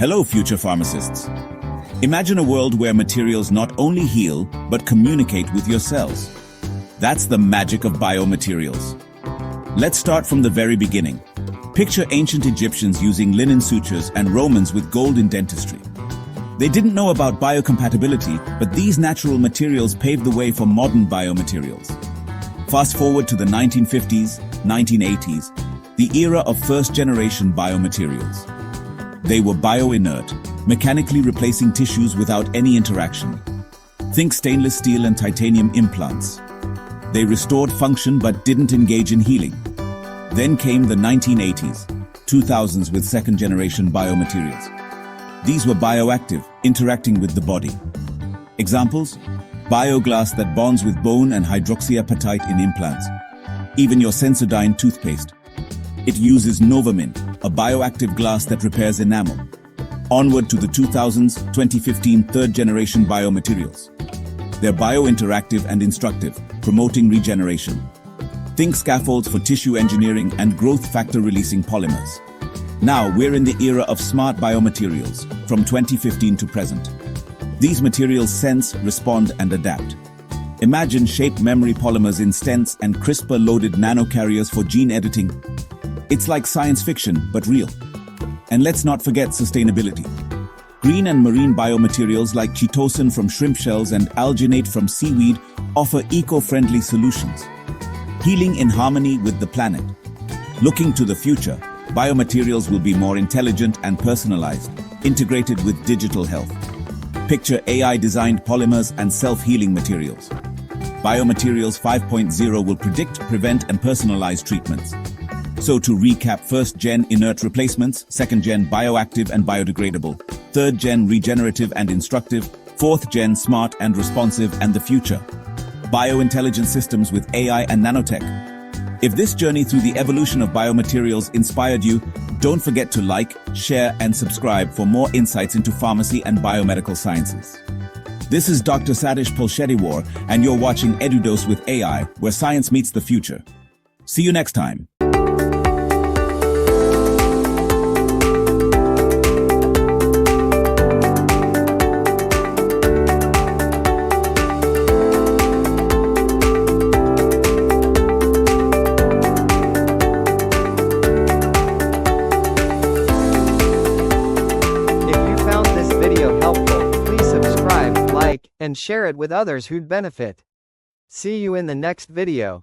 Hello, future pharmacists. Imagine a world where materials not only heal, but communicate with your cells. That's the magic of biomaterials. Let's start from the very beginning. Picture ancient Egyptians using linen sutures and Romans with gold in dentistry. They didn't know about biocompatibility, but these natural materials paved the way for modern biomaterials. Fast forward to the 1950s, 1980s, the era of first-generation biomaterials. They were bio-inert, mechanically replacing tissues without any interaction. Think stainless steel and titanium implants. They restored function but didn't engage in healing. Then came the 1980s, 2000s with second-generation biomaterials. These were bioactive, interacting with the body. Examples? Bioglass that bonds with bone and hydroxyapatite in implants. Even your Sensodyne toothpaste. It uses NovaMin, a bioactive glass that repairs enamel. Onward to the 2000s, 2015 third-generation biomaterials. They're biointeractive and instructive, promoting regeneration. Think scaffolds for tissue engineering and growth factor-releasing polymers. Now we're in the era of smart biomaterials, from 2015 to present. These materials sense, respond, and adapt. Imagine shape memory polymers in stents and CRISPR-loaded nanocarriers for gene editing. It's like science fiction, but real. And let's not forget sustainability. Green and marine biomaterials like chitosan from shrimp shells and alginate from seaweed offer eco-friendly solutions. Healing in harmony with the planet. Looking to the future, biomaterials will be more intelligent and personalized, integrated with digital health. Picture AI-designed polymers and self-healing materials. Biomaterials 5.0 will predict, prevent, and personalize treatments. So to recap, first-gen inert replacements, second-gen bioactive and biodegradable, third-gen regenerative and instructive, fourth-gen smart and responsive, and the future. Biointelligent systems with AI and nanotech. If this journey through the evolution of biomaterials inspired you, don't forget to like, share, and subscribe for more insights into pharmacy and biomedical sciences. This is Dr. Satish Polshettiwar, and you're watching EduDose with AI, where science meets the future. See you next time. And share it with others who'd benefit. See you in the next video.